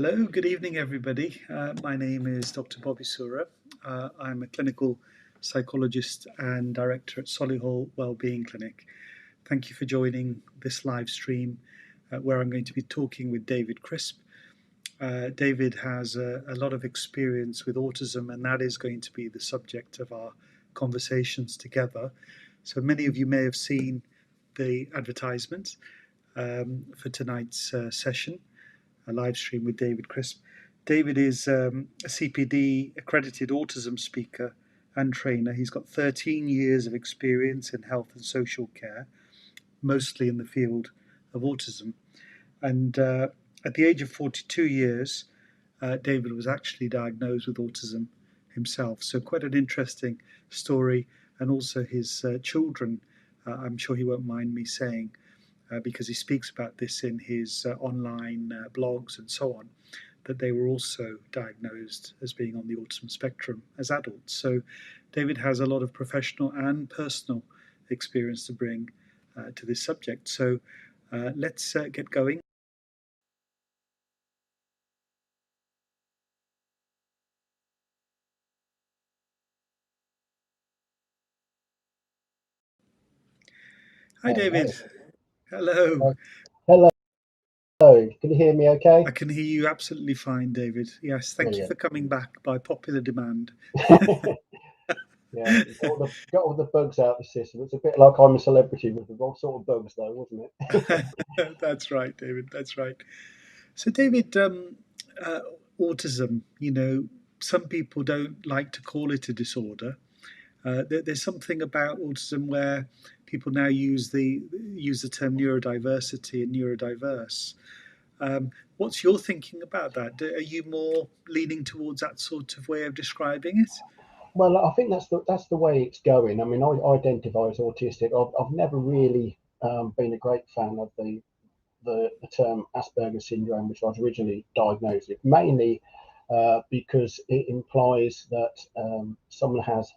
Hello, good evening, everybody. My name is Dr. Bobby Sura. I'm a clinical psychologist and director at Solihull Wellbeing Clinic. Thank you for joining this live stream where I'm going to be talking with David Crisp. David has a lot of experience with autism, and that is going to be the subject of our conversations together. So many of you may have seen the advertisement for tonight's session, a live stream with David Crisp. David is a CPD accredited autism speaker and trainer. He's got 13 years of experience in health and social care, mostly in the field of autism. And at the age of 42 years, David was actually diagnosed with autism himself. So quite an interesting story. And also his children, I'm sure he won't mind me saying, because he speaks about this in his online blogs and so on, that they were also diagnosed as being on the autism spectrum as adults. So David has a lot of professional and personal experience to bring to this subject. So let's get going. Hi, David. Hello. Hello. Can you hear me okay? I can hear you absolutely fine, David. Yes, thank you for coming back by popular demand. Yeah, got all the bugs out of the system. It's a bit like I'm a Celebrity with the wrong sort of bugs, though, wasn't it? That's right, David. That's right. So, David, autism, some people don't like to call it a disorder. There's something about autism where people now use the term neurodiversity and neurodiverse. What's your thinking about that? Are you more leaning towards that sort of way of describing it? Well, I think that's the way it's going. I mean, I identify as autistic. I've never really been a great fan of the term Asperger's syndrome, which I was originally diagnosed with, mainly because it implies that someone has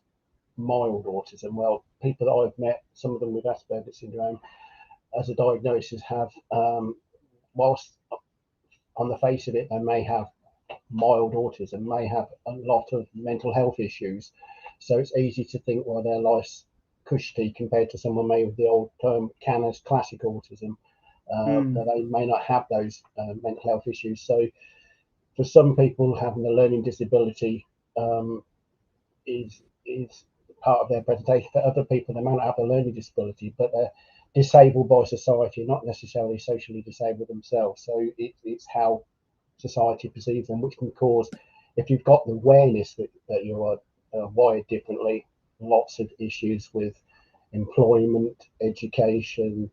mild autism. Well, people that I've met, some of them with Asperger's syndrome, as a diagnosis have, whilst on the face of it, they may have mild autism, may have a lot of mental health issues. So it's easy to think, well, their life's cushy compared to someone maybe with the old term Canner's classic autism, that they may not have those mental health issues. So for some people, having a learning disability is part of their presentation. For other people, they may not have a learning disability, but they're disabled by society, not necessarily socially disabled themselves. So it's how society perceives them, which can cause, if you've got the awareness that you are wired differently, lots of issues with employment, education,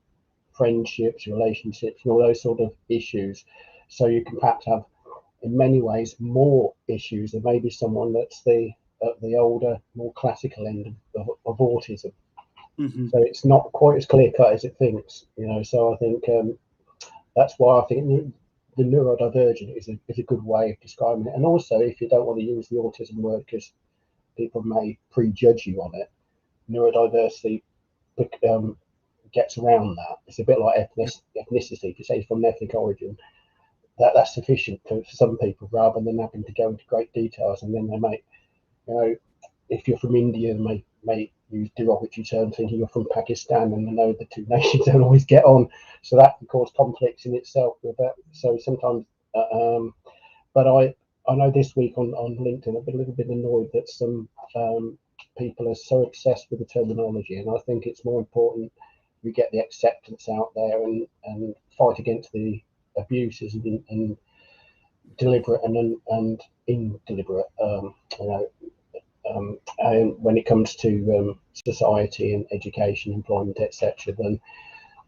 friendships, relationships, and all those sort of issues. So you can perhaps have, in many ways, more issues than maybe someone that's at the older, more classical end of autism. Mm-hmm. So it's not quite as clear cut as it thinks, So I think that's why I think the neurodivergent is a good way of describing it. And also, if you don't want to use the autism word because people may prejudge you on it, neurodiversity gets around that. It's a bit like ethnicity. If you say from an ethnic origin, that's sufficient for some people, rather than having to go into great details. And then they may, if you're from India, they may use derogatory terms thinking you're from Pakistan, and I know the two nations don't always get on, so that can cause conflicts in itself with that. So sometimes, but I know this week on LinkedIn I've been a little bit annoyed that some people are so obsessed with the terminology, and I think it's more important we get the acceptance out there and fight against the abuses and deliberate and indeliberate, and when it comes to society and education, employment, etc., then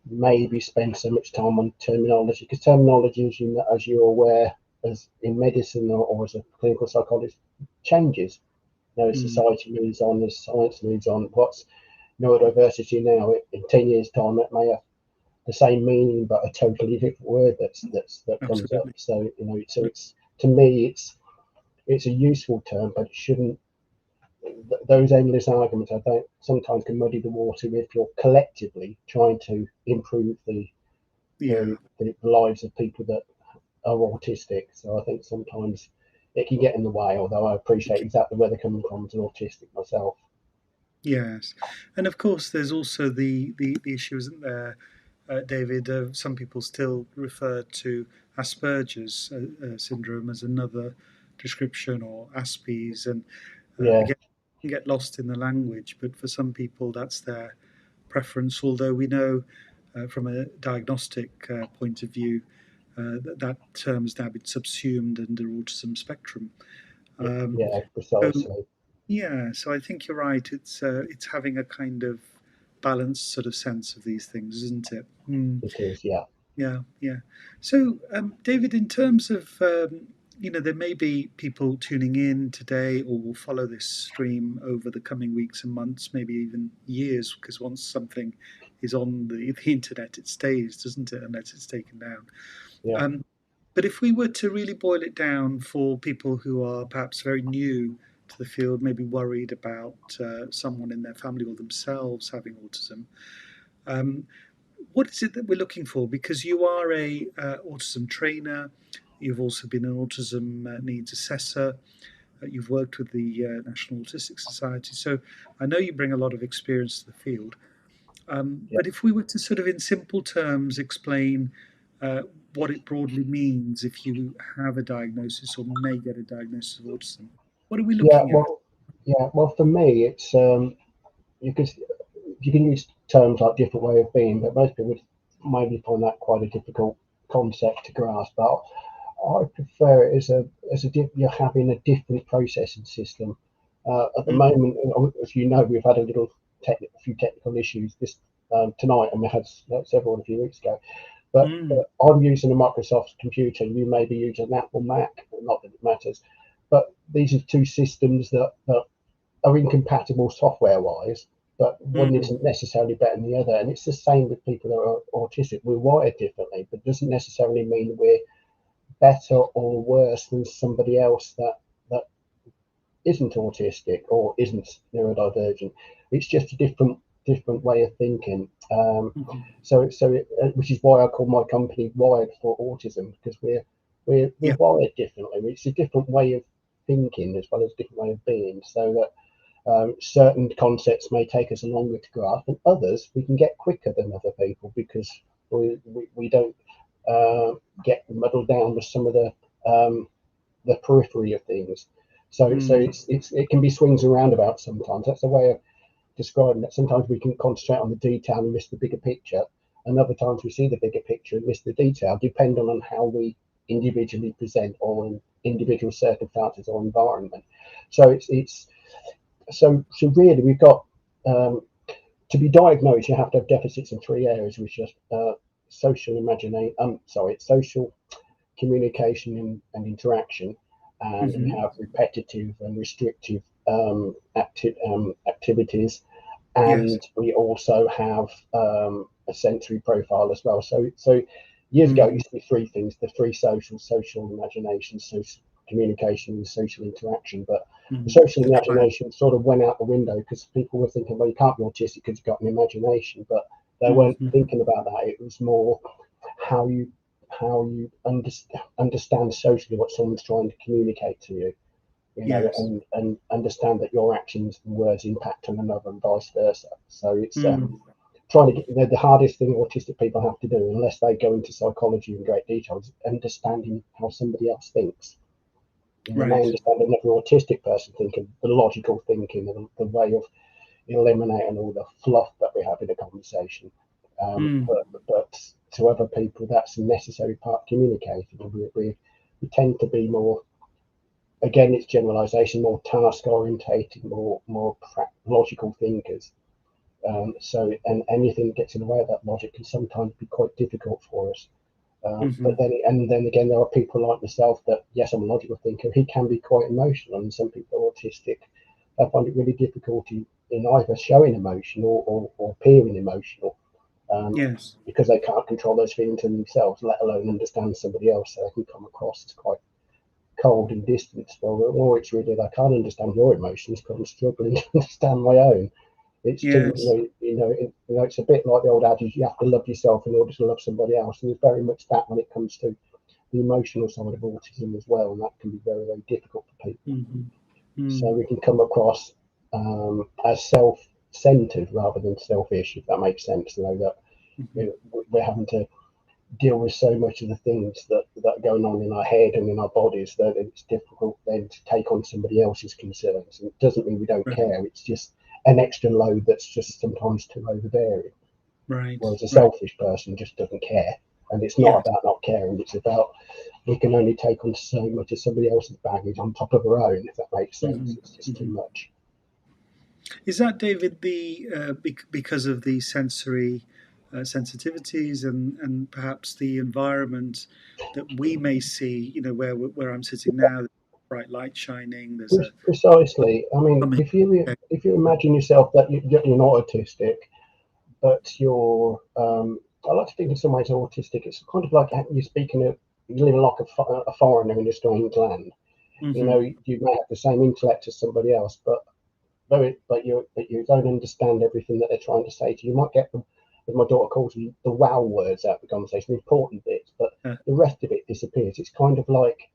maybe spend so much time on terminology, because terminology, as you're aware, as in medicine or as a clinical psychologist, changes. As society moves on, as science moves on. What's neurodiversity now? In 10 years' time, it may have the same meaning, but a totally different word that comes up. So so it's, to me, it's a useful term, but it shouldn't. Those endless arguments, I think, sometimes can muddy the water if you're collectively trying to improve the lives of people that are autistic. So I think sometimes it can get in the way, although I appreciate exactly where they're coming from as an autistic myself. Yes, and of course, there's also the issue, isn't there, David? Some people still refer to Asperger's syndrome as another description, or Aspies, and Yeah, again, you get lost in the language. But for some people, that's their preference. Although we know from a diagnostic point of view that term has now been subsumed under autism spectrum. Um, yeah, so precisely. yeah, so I think you're right. It's having a kind of balanced sort of sense of these things, isn't it? Mm, It is, yeah. yeah, yeah. So, David, in terms of there may be people tuning in today, or will follow this stream over the coming weeks and months, maybe even years, because once something is on the internet, it stays, doesn't it? Unless it's taken down. Yeah. Um, but if we were to really boil it down for people who are perhaps very new to the field, maybe worried about someone in their family or themselves having autism, um, what is it that we're looking for? Because you are a autism trainer, you've also been an autism needs assessor, you've worked with the National Autistic Society, so I know you bring a lot of experience to the field. Yeah. But if we were to sort of in simple terms explain uh, what it broadly means if you have a diagnosis or may get a diagnosis of autism, what are we Yeah, looking at? well, for me, it's you can you can use terms like different way of being, but most people would maybe find that quite a difficult concept to grasp. But I prefer it you're having a different processing system. At the Mm, moment, as you know, we've had a few technical issues this tonight, and we had several a few weeks ago. mm, But I'm using a Microsoft computer. You may be using an Apple Mac. Not that it matters. But these are two systems that are incompatible software-wise, but one mm, isn't necessarily better than the other. And it's the same with people that are autistic. We're wired differently, but doesn't necessarily mean we're better or worse than somebody else that isn't autistic or isn't neurodivergent. It's just a different way of thinking. mhm. Which is why I call my company Wired for Autism, because we're Yeah. wired differently. It's a different way of thinking as well as a different way of being. So that certain concepts may take us longer to grasp, and others we can get quicker than other people because we don't get muddled down with some of the periphery of things. So Mm, it can be swings and roundabouts sometimes. That's a way of describing it. Sometimes we can concentrate on the detail and miss the bigger picture, and other times we see the bigger picture and miss the detail, depending on how we individually present or in individual circumstances or environment. So so really we've got to be diagnosed, you have to have deficits in three areas, which are social imagination. Social communication and interaction, and we mhm. have repetitive and restrictive activities, Yes. and we also have a sensory profile as well. So years ago, it Mm, used to be three things: the three social imagination, social communication, and social interaction. But the mm. social The triad. imagination sort of went out the window because people were thinking, well, you can't be autistic because you've got an imagination, but they weren't Mhm. thinking about that. It was more how you understand socially what someone's trying to communicate to you, Yes. and understand that your actions and words impact on another and vice versa. So it's Mm, trying to get, the hardest thing autistic people have to do, unless they go into psychology in great detail, is understanding how somebody else thinks. They may right. understand another autistic person thinking, the logical thinking, the way of eliminating all the fluff that we have in a conversation. Mm, But to other people, that's a necessary part of communicating. We tend to be more, again, it's generalization, more task orientated, more logical thinkers. And anything that gets in the way of that logic can sometimes be quite difficult for us. mhm. And then again, there are people like myself that, yes, I'm a logical thinker. He can be quite emotional, and some people are autistic. I find it really difficult in either showing emotion or appearing emotional, um, Yes. because they can't control those feelings in themselves, let alone understand somebody else. So they can come across as quite cold and distant. Well, it's really, I can't understand your emotions because I'm struggling to understand my own. It's too, Yes. it's a bit like the old adage: you have to love yourself in order to love somebody else, and there's very much that when it comes to the emotional side of autism as well, and that can be very, very difficult for people. So we can come across as self-centered rather than selfish, if that makes sense. That we're having to deal with so much of the things that are going on in our head and in our bodies that it's difficult then to take on somebody else's concerns. And it doesn't mean we don't care. It's just an extra load that's just sometimes too overbearing. Whereas a selfish person just doesn't care. And it's not about not caring. It's about we can only take on so much of somebody else's baggage on top of our own, if that makes sense. It's just too much. Is that, David, because of the sensory sensitivities and perhaps the environment that we may see, where I'm sitting now, there's bright light shining, there's Precisely. I mean, if you imagine yourself that you're not autistic, but you're, I like to think in some ways autistic. It's kind of like you're living like a foreigner in a strange land. You may have the same intellect as somebody else, but you don't understand everything that they're trying to say to you. You might get them, as my daughter calls them, the wow words out of the conversation, the important bits, but the rest of it disappears. It's kind of like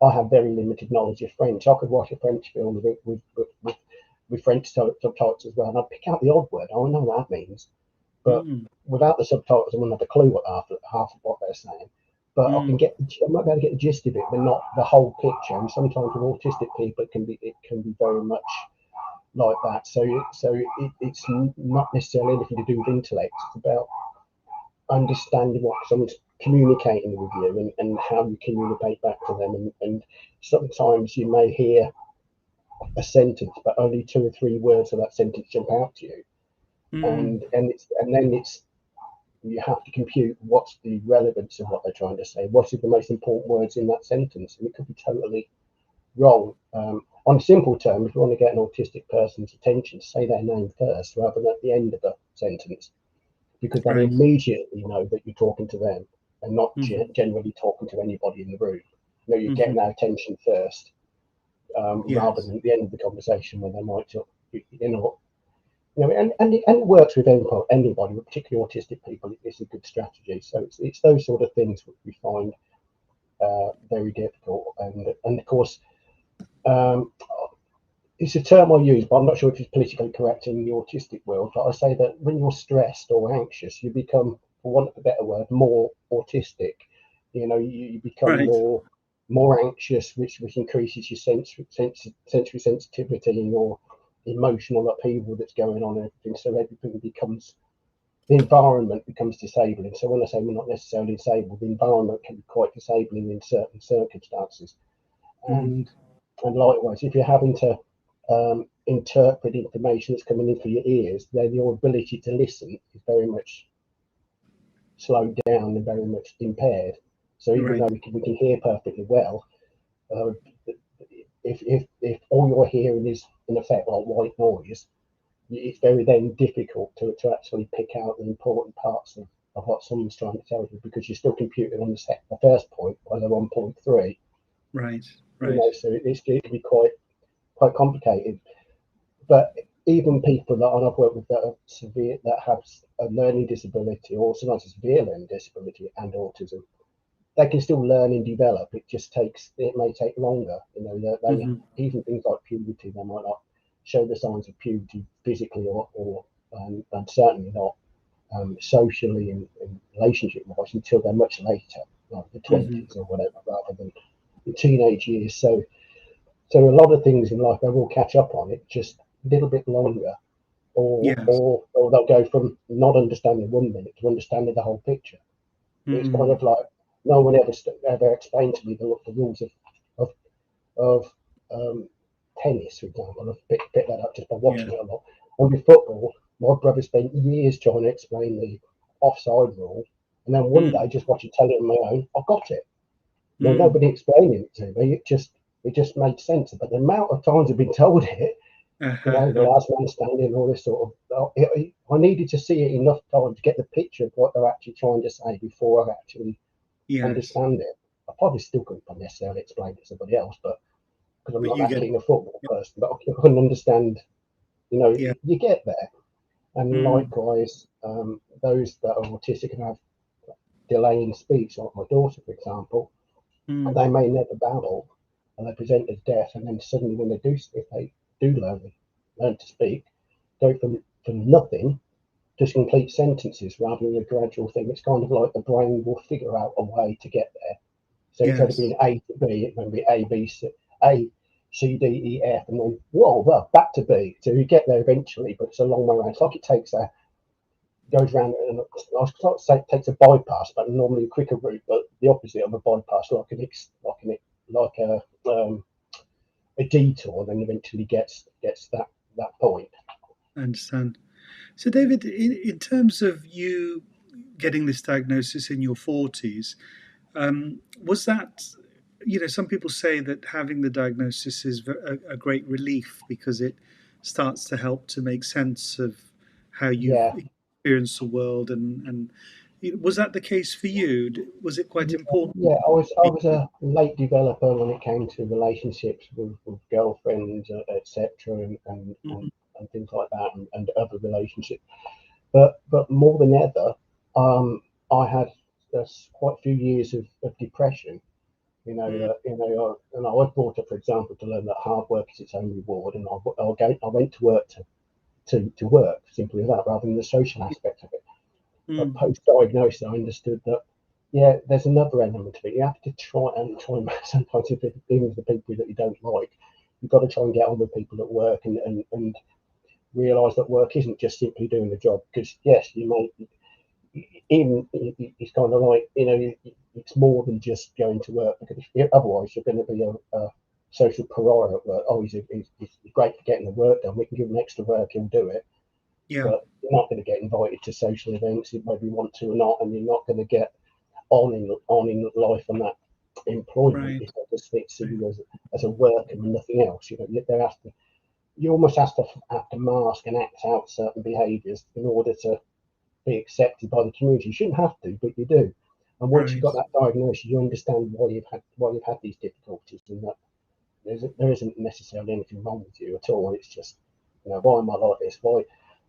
I have very limited knowledge of French. I could watch a French film with French subtitles as well, and I'd pick out the odd word. I know what that means, but without the subtitles, I wouldn't have a clue what half of what they're saying. But I might be able to get the gist of it, but not the whole picture. And sometimes with autistic people, it can be very much like that. So it's not necessarily anything to do with intellect. It's about understanding what someone's communicating with you and how you communicate back to them. And sometimes you may hear a sentence, but only 2 or 3 words of that sentence jump out to you. And then you have to compute what's the relevance of what they're trying to say. What is the most important words in that sentence? And it could be totally wrong. On simple terms, if you want to get an autistic person's attention, say their name first rather than at the end of a sentence, because they immediately know that you're talking to them and not generally talking to anybody in the room. You're getting their attention first, rather than at the end of the conversation when they might, and it works with anybody, but particularly autistic people. It's a good strategy. So it's those sort of things which we find very difficult, and of course. It's a term I use, but I'm not sure if it's politically correct in the autistic world. But I say that when you're stressed or anxious, you become, for want of a better word, more autistic. You become more anxious, which increases your sensory sensitivity and your emotional upheaval that's going on and everything. So the environment becomes disabling. So when I say we're not necessarily disabled, the environment can be quite disabling in certain circumstances. And likewise, if you're having to interpret information that's coming in through your ears, then your ability to listen is very much slowed down and very much impaired. So even though we can hear perfectly well, if all you're hearing is in effect like white noise, it's very then difficult to actually pick out the important parts of what someone's trying to tell you, because you're still computing on the first point while they're on point 3. So it can be quite complicated. But even people that I've worked with that have a learning disability, or sometimes a severe learning disability and autism, they can still learn and develop. It may take longer. Even things like puberty, they might not show the signs of puberty physically or and certainly not socially and relationship-wise until they're much later, like the 20s or whatever, rather than the teenage years. So a lot of things in life they will catch up on it, just a little bit longer, or they'll go from not understanding 1 minute to understanding the whole picture. It's kind of like no one ever explained to me the rules of tennis, for example. I've picked that up just by watching it a lot. And with football, my brother spent years trying to explain the offside rule, and then one day, just watching telly on my own, I got it. Nobody explaining it to me. It just made sense. But the amount of times I've been told it, the last man standing, all this sort of, I needed to see it enough time to get the picture of what they're actually trying to say before I actually understand it. I probably still couldn't necessarily explain it to somebody else, but because I'm not that keen a football person, but I couldn't understand. You get there. And likewise, those that are autistic and have delay in speech, like my daughter, for example, and they may never babble, and they present as deaf, and then suddenly when they do, if they do learn to speak, go from nothing to complete sentences rather than a gradual thing. It's kind of like the brain will figure out a way to get there. So instead of Yes. being A to B, it may be A, B, C, D, E, F, and then, whoa, well, back to B. So you get there eventually, but it's a long way around. It's like it goes around, and I was about to say it takes a bypass, but normally a quicker route, but the opposite of a bypass, like a detour, then eventually gets that point. I understand. So, David, in terms of you getting this diagnosis in your 40s, was that, some people say that having the diagnosis is a great relief because it starts to help to make sense of how you've Yeah, experienced the world. And was that the case for you? Was it quite important? yeah. I was a late developer when it came to relationships with girlfriends, etc., and things like that, and other relationships. But more than ever, I had quite a few years of depression. And I was brought up, for example, to learn that hard work is its own reward, and I went to work to work, simply as that, rather than the social aspect of it. But Mm, post-diagnosis, I understood that, yeah, there's another element of it. You have to try and sometimes, if even with the people that you don't like, you've got to try and get on with people at work, and realise that work isn't just simply doing the job. Because yes, you might, even it's kind of like, it's more than just going to work, because otherwise you're going to be a social pariah at work. Oh, he's great for getting the work done. We can give him extra work, he'll do it. yeah, But you're not going to get invited to social events, whether you want to or not, and you're not going to get on in life and that employment, right, if they just see right, you as a worker and nothing else. You almost have to mask and act out certain behaviours in order to be accepted by the community. You shouldn't have to, but you do. And once you've right, got that diagnosis, you understand why you've had these difficulties, and that there isn't necessarily anything wrong with you at all. It's just, why am I like this? Why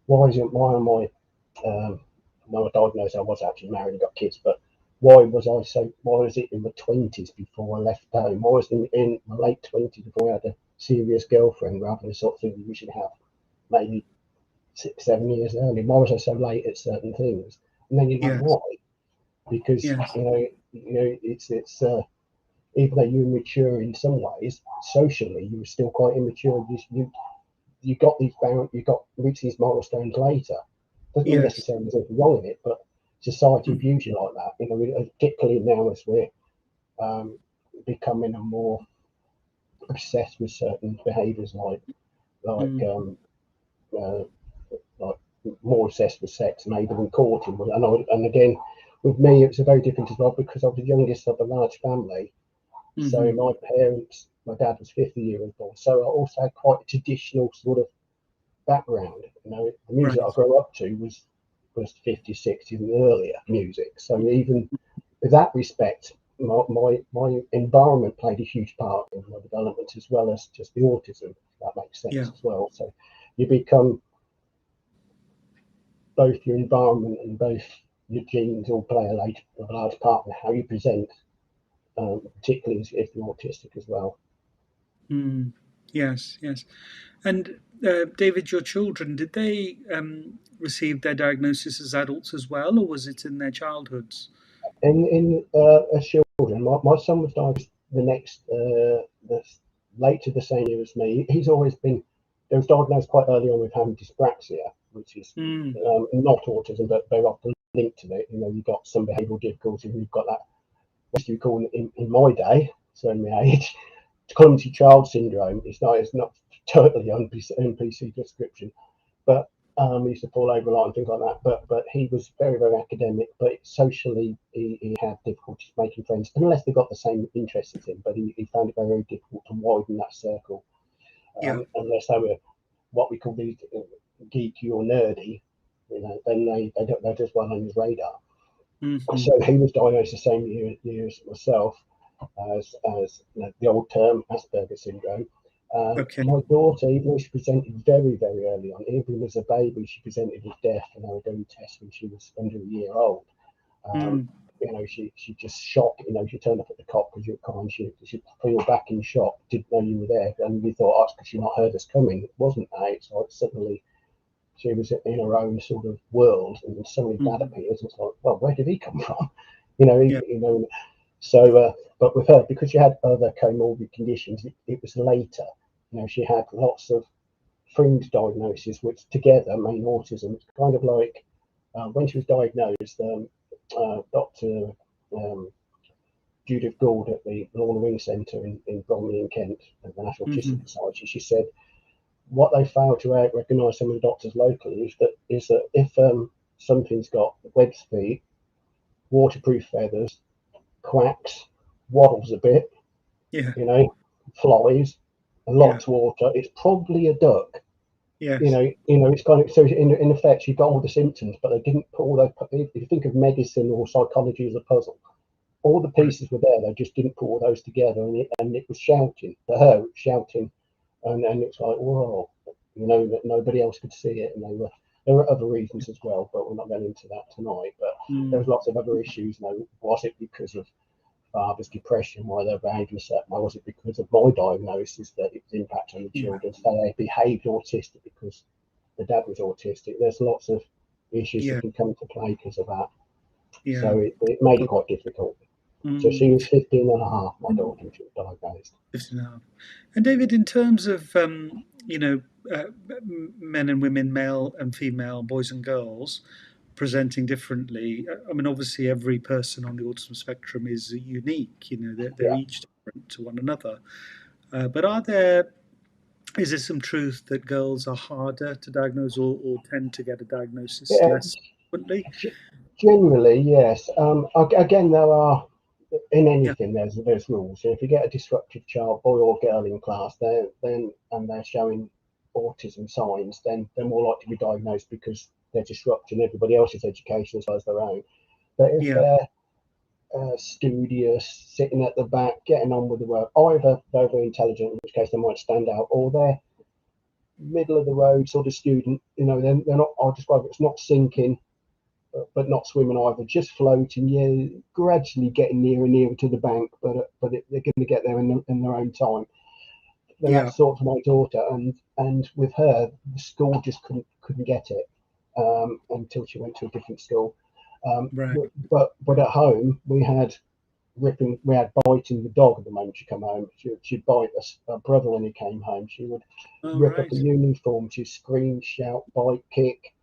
am I when I was diagnosed, I was actually married and got kids, but why was it in my 20s before I left home? Why was it in my late 20s before I had a serious girlfriend, rather than the sort of thing you usually have maybe 6, 7 years early? Why was I so late at certain things? And then you know yes, why? Because, yes, it's even though you're mature in some ways, socially, you were still quite immature. You got reached these milestones later. Doesn't mean yes, necessarily there's anything wrong in it, but society mm, views you like that. Particularly now as we're um, becoming a more obsessed with certain behaviours, like mm, uh, like more obsessed with sex, maybe than courting. And again, with me, it's a very different as well, because I was the youngest of a large family. So mm-hmm, my dad was 50 years old, so I also had quite a traditional sort of background. The music I right, grew up to was 50s, 60s, and earlier music. So even in that respect, my environment played a huge part in my development, as well as just the autism. If that makes yeah, sense as well. So you become, both your environment and both your genes all play a large part in how you present, particularly if you're autistic as well. mm, yes, yes. And David, your children, did they receive their diagnosis as adults as well, or was it in their childhoods? As children, my son was diagnosed the later the same year as me. He was diagnosed quite early on with having dyspraxia, which is Mm, not autism, but very often linked to it. You've got some behavioural difficulty, and you've got that, what you call in my day, so in my age, clumsy child syndrome. It's not totally NPC description, but he used to fall over a lot and things like that. But he was very, very academic, but socially he had difficulties making friends unless they got the same interests as him. But he found it very, very difficult to widen that circle, yeah. unless they were what we call these geeky or nerdy. Then they're just well on his radar. Mm-hmm, So he was diagnosed the same year as myself, as the old term Asperger's syndrome. okay. My daughter, even though she presented very, very early on, even as a baby, she presented as deaf, and they were doing tests when she was under a year old. Um, Mm, she just shocked. She turned up at the cop because you were crying. She feel back in shock, didn't know you were there, and we thought, oh, it's because she not heard us coming. It wasn't that. It's like suddenly she was in her own sort of world, and suddenly Dad appears, and it's like, well, where did he come from? So, but with her, because she had other comorbid conditions, it was later. She had lots of fringe diagnoses, which together made autism. It's kind of like when she was diagnosed, Dr. Judith Gould at the Lawn and Ring Centre in Bromley in Kent, at the National Autism Society, she said what they failed to recognise, some of the doctors locally, is that if something's got webbed feet, waterproof feathers, quacks, waddles a bit, flies, and lots of water, it's probably a duck. Yes. It's kind of, so in effect, you've got all the symptoms, but they didn't put all those. If you think of medicine or psychology as a puzzle, all the pieces were there. They just didn't put all those together, and it was shouting for her, shouting, and it's like, whoa, that nobody else could see it, and there were other reasons as well, but we're not going into that tonight. But there was lots of other issues. Was it because of father's depression, why their behaviour was set? Why was it because of my diagnosis that it was impacting on the children? So they behaved autistic because the dad was autistic. There's lots of issues that can come to play because of that. So it made it quite difficult. So she was 15 and a half, my daughter, when she was diagnosed. 15 and a half. And David, in terms of men and women, male and female, boys and girls, presenting differently. I mean, obviously, every person on the autism spectrum is unique. They're each different to one another. But is there some truth that girls are harder to diagnose or tend to get a diagnosis less frequently? Generally, yes. Again, there are, in anything, there's rules. So if you get a disruptive child, boy or girl in class, and they're showing autism signs, then they're more likely to be diagnosed because they're disrupting everybody else's education as well as their own. But if they're studious, sitting at the back, getting on with the work, either they're very intelligent, in which case they might stand out, or they're middle of the road sort of student, they're not, I'll describe it, it's not sinking, but not swimming either, just floating, gradually getting nearer and nearer to the bank, but they're going to get there in their own time. Then that's sort of my daughter, and with her, the school just couldn't get it until she went to a different school. But at home we had biting the dog at the moment she came home. She'd bite her brother when he came home. She would rip up a uniform. She'd scream, shout, bite, kick.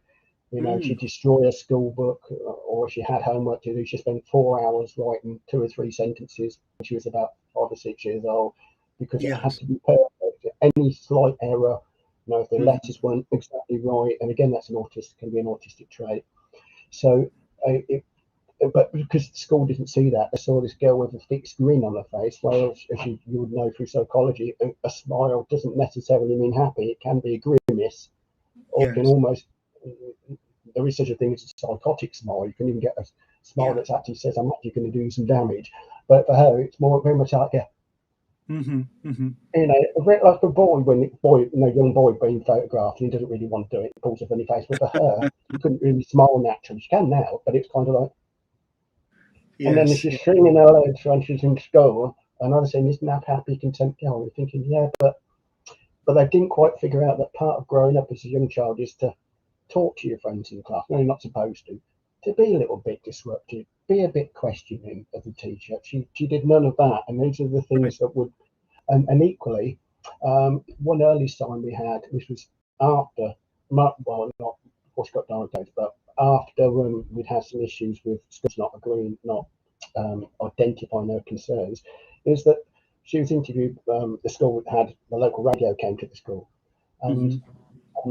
She'd destroy a school book, or she had homework to do. She spent 4 hours writing 2 or 3 sentences when she was about 5 or 6 years old, because it had to be perfect. Any slight error, if the letters weren't exactly right, and again, can be an autistic trait. So, but because the school didn't see that, they saw this girl with a fixed grin on her face. Well, as you would know through psychology, a smile doesn't necessarily mean happy. It can be a grimace, or can almost. There is such a thing as a psychotic smile. You can even get a smile that actually says, "I'm actually going to do some damage." But for her, it's very much like, like a young boy being photographed, and he doesn't really want to do it. He pulls a funny face. But for her, you couldn't really smile naturally. She can now, but it's kind of like. And then she's stringing her legs when she's in school. Another thing, isn't that happy, content girl? You're thinking, but they didn't quite figure out that part of growing up as a young child is to talk to your friends in class. No, you're not supposed to be a little bit disruptive, be a bit questioning of the teacher. She did none of that, and these are the things that would. And equally, one early sign we had, which was after, not before she got diagnosed, but after we'd had some issues with schools not agreeing, not identifying her concerns, is that she was interviewed. The school had the local radio came to the school, and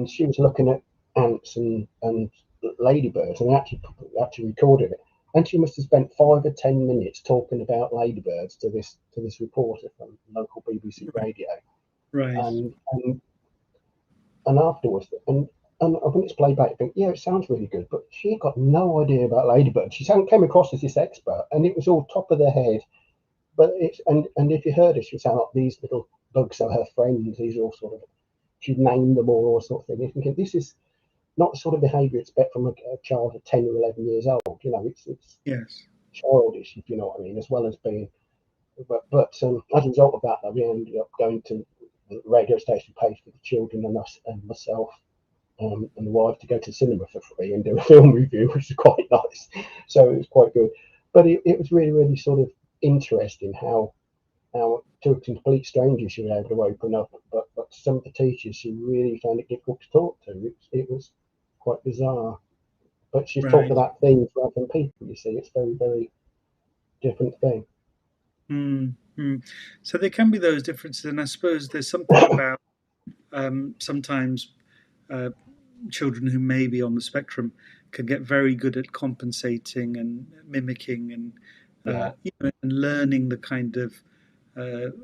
she was looking at ants and ladybirds, and actually recorded it. And she must have spent 5 or 10 minutes talking about ladybirds to this reporter from local BBC radio. Right. And afterwards, and when it's played back, you think, it sounds really good, but she had got no idea about ladybirds. She came across as this expert, and it was all top of their head. But and if you heard her, she would sound like these little bugs are her friends. These are all sort of, she'd name them all sort of thing. You're thinking, this is not the sort of behaviour you expect from a child of 10 or 11 years old. It's childish, if you know what I mean, as well as being. But as a result of that, we ended up going to the radio station, paid for the children and us and myself and the wife to go to the cinema for free and do a film review, which is quite nice. So it was quite good. But it was really, really sort of interesting how to complete strangers she was able to open up, but some of the teachers she really found it difficult to talk to. It was quite bizarre. But she's talking Right. about things rather than people. You see, it's very, very different thing. So there can be those differences, and I suppose there's something about sometimes children who may be on the spectrum can get very good at compensating and mimicking and Yeah, and learning the kind of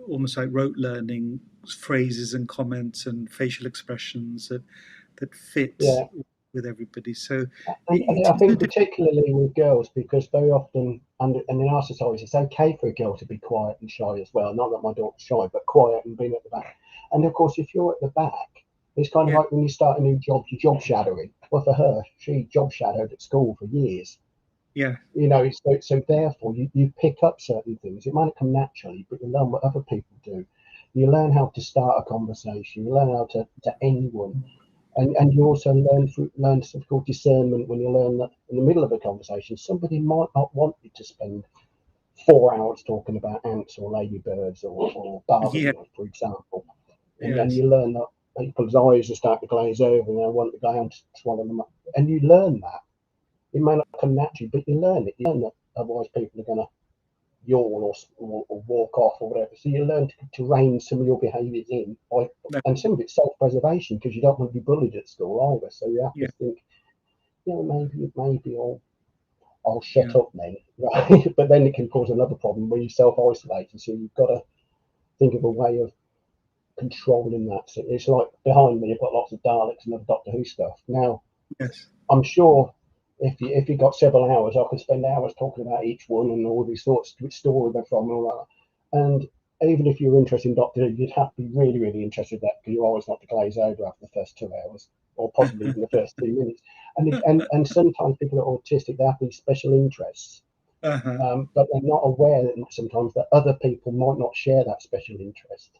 almost like rote learning phrases and comments and facial expressions that fit yeah. with everybody. So And it I is a think particularly with girls, because very often, and in our society, it's okay for a girl to be quiet and shy as well. Not that my daughter's shy, but quiet and being at the back. And of course, if you're at the back, it's kind of yeah, like when you start a new job, you're job shadowing. Well, for her, she job shadowed at school for years. yeah, You know, so therefore you pick up certain things. It might not come naturally, but you learn what other people do. You learn how to start a conversation. You learn how to end one. And you also learn something called discernment when you learn that in the middle of a conversation, somebody might not want you to spend 4 hours talking about ants or ladybirds or yeah, barley, for example. And yes, you learn that people's eyes are starting to glaze over and they want to go and swallow them up. And you learn that. It may not come naturally, but you learn it. You learn that otherwise people are going to yawn or walk off or whatever. So you learn to rein some of your behaviours in, no, and some of it's self-preservation because you don't want to be bullied at school either. So you have yeah, to think, maybe I'll shut yeah, up then, right? But then it can cause another problem when you self-isolate, and so you've got to think of a way of controlling that. So it's like behind me, you've got lots of Daleks and other Doctor Who stuff. Now, yes, I'm sure if you got several hours, I could spend hours talking about each one and all these thoughts, which story they're from, and all that. And even if you're interested in Doctor Who, you'd have to be really, really interested in that because you always want to glaze over after the first 2 hours, or possibly even the first 2 minutes. And sometimes people are autistic; they have these special interests, uh-huh, but they're not aware that sometimes that other people might not share that special interest,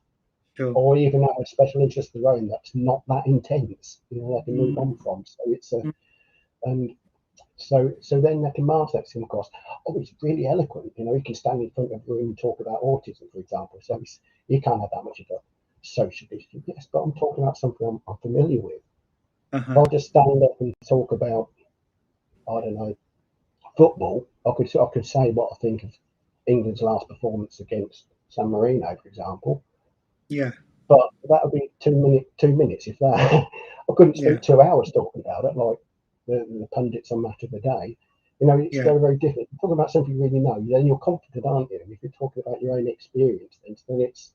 sure, or even have a special interest of their own that's not that intense. They can move mm, on from. So it's a mm, and so then they can mask that come across. Oh, he's really eloquent. He can stand in front of a room and talk about autism, for example. So he can't have that much of a social issue. Yes, but I'm talking about something I'm familiar with. If uh-huh, I just stand up and talk about, I don't know, football, I could say what I think of England's last performance against San Marino, for example. yeah, But that would be 2 minutes if that. I couldn't yeah, spend 2 hours talking about it like the pundits on Match of the Day. It's yeah, very, very different. You're talking about something you really know, then you're confident, aren't you? And if you're talking about your own experience, then it's,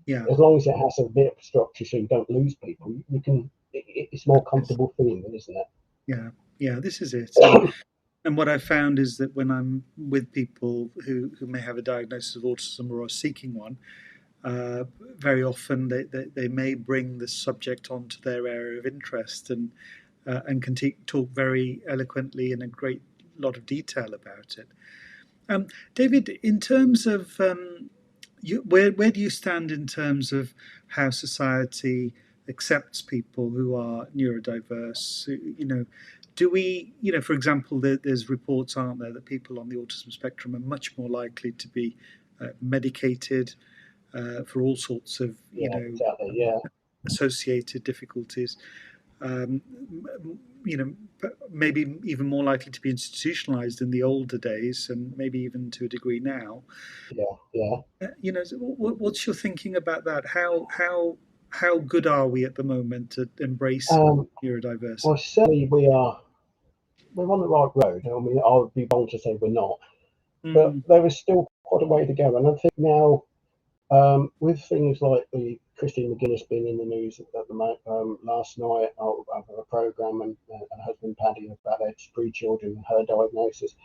yeah, as long as it has a bit of structure so you don't lose people, you can, it's more yes, comfortable feeling, isn't it? yeah, yeah, this is it. And what I found is that when I'm with people who may have a diagnosis of autism or are seeking one, uh, very often they may bring the subject onto their area of interest and can talk very eloquently in a great lot of detail about it. Um, David, in terms of where do you stand in terms of how society accepts people who are neurodiverse? Do we, for example, there's reports, aren't there, that people on the autism spectrum are much more likely to be medicated for all sorts of, Yeah, exactly. Yeah, associated difficulties. Um, maybe even more likely to be institutionalized in the older days, and maybe even to a degree now. yeah, yeah. So what's your thinking about that? How good are we at the moment at embracing Um, neurodiversity? well, certainly we're on the right road. I mean, I would be wrong to say we're not, but Mm, there is still quite a way to go. And I think now, with things like the Christine McGuinness being in the news at the last night of a program, and her husband Paddy about their 3 children and her diagnosis,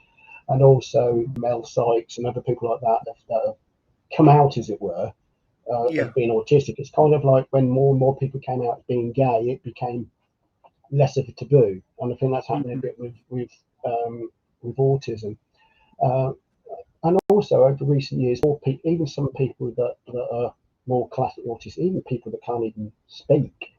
and also Mel Sykes and other people like that have come out, as it were, as yeah. being autistic. It's kind of like when more and more people came out as being gay, it became less of a taboo, and I think that's happening a Mm, bit with autism. And also over recent years, even some people that are more classic autists, even people that can't even speak,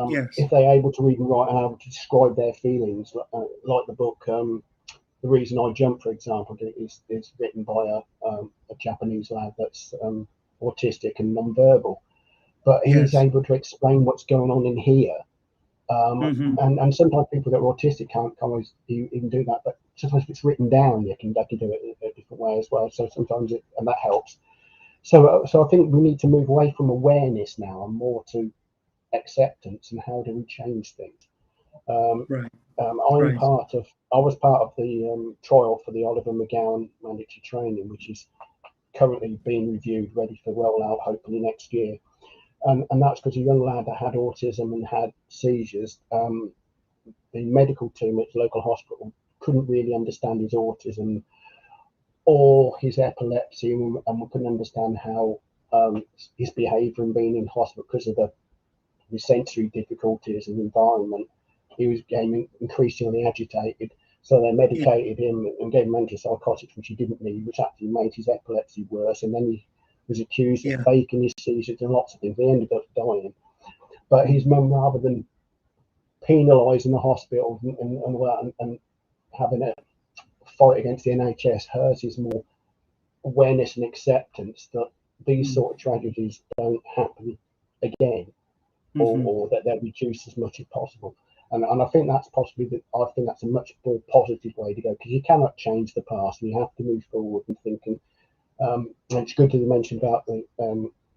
Yes. if they're able to read and write and able to describe their feelings, like the book The Reason I Jump, for example, is written by a Japanese lad that's autistic and non-verbal, but he's Yes. able to explain what's going on in here. Hmm. And sometimes people that are autistic can't always even do that, but sometimes if it's written down, they can do it in a different way as well. So sometimes and that helps. So I think we need to move away from awareness now and more to acceptance and how do we change things. Um, Right. I Right. was part of the trial for the Oliver McGowan mandatory training, which is currently being reviewed, ready for rollout hopefully next year. And that's because a young lad that had autism and had seizures, the medical team at the local hospital couldn't really understand his autism or his epilepsy, and we couldn't understand how his behaviour and being in hospital because of the sensory difficulties and environment. He was getting increasingly agitated. So they Yeah. medicated him and gave him antipsychotics, which he didn't need, which actually made his epilepsy worse. And then he was accused of Yeah. faking his seizures and lots of things. He ended up dying. But his mum, rather than penalising the hospital and having a fight against the NHS, hers is more awareness and acceptance that these Mm. sort of tragedies don't happen again, Hmm. or that they're reduced as much as possible. And I think that's I think that's a much more positive way to go, because you cannot change the past. You have to move forward and think. And it's good that you mentioned about the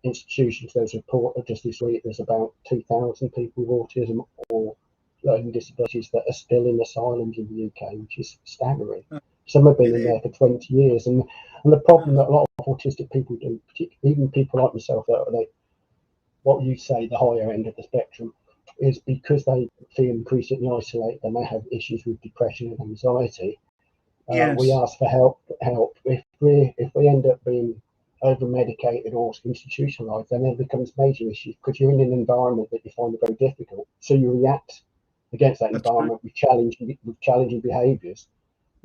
institutions. There's a report just this week. There's about 2,000 people with autism or learning disabilities that are still in asylums in the UK, which is staggering. Some have been It in is. there for 20 years. And the problem that a lot of autistic people do, even people like myself, that are what you say the higher end of the spectrum, is because they feel increasingly isolated. They may have issues with depression and anxiety. We Yes. ask for help. If we end up being over medicated or institutionalized, then it becomes major issues because you're in an environment that you find very difficult. So you react against that That's right. environment with challenging behaviours,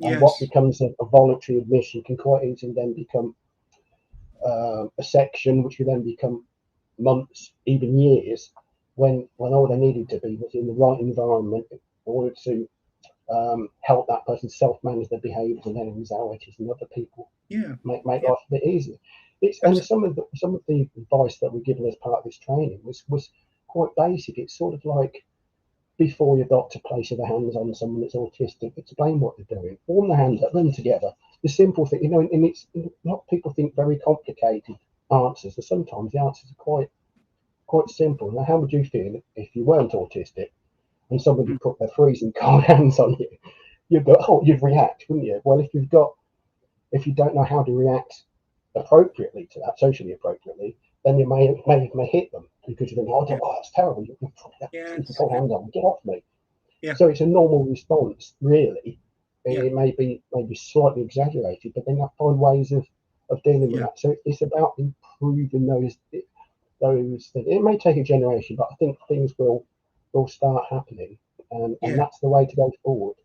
and what Yes. becomes a voluntary admission can quite easily then become a section, which can then become months, even years, when all they needed to be was in the right environment in order to help that person self-manage their behaviours and their anxieties, and other people Yeah. make Yeah. life a bit easier. And Absolutely. some of the advice that we're given as part of this training was quite basic. It's sort of like, before your doctor places their hands on someone that's autistic, explain what they're doing, form the hands up, run together. The simple thing, and it's a lot of people think very complicated answers, and sometimes the answers are quite simple. Now, how would you feel if you weren't autistic and somebody Mm. put their freezing cold hands on you? You'd react, wouldn't you? Well, if you don't know how to react appropriately to that, socially appropriately, then you may hit them because you think, Yeah. oh, that's terrible. You put that freezing Yes. cold Yeah. hands on me, get off me. Yeah. So it's a normal response, really. Yeah. It may be maybe slightly exaggerated, but then you find ways of dealing with Yeah. that. So it's about improving those things. It may take a generation, but I think things will start happening, and Yeah. that's the way to go forward.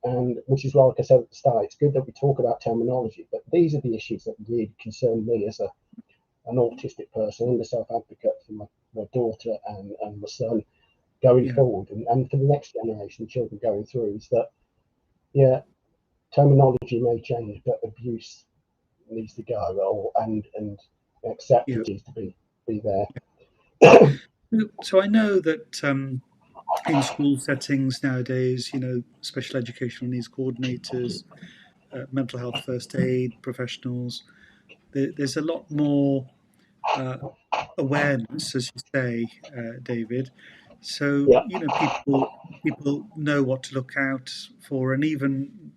And which is why, like I said at the start, it's good that we talk about terminology, but these are the issues that really concern me as an autistic person and a self-advocate for my daughter and my son going Yeah. forward, and for the next generation of children going through, is that, yeah, terminology may change, but abuse needs to go, and Yeah. acceptance needs to be there. So I know that in school settings nowadays, special educational needs coordinators, mental health first aid professionals, there's a lot more uh, awareness, as you say, David. So Yeah, people know what to look out for, and even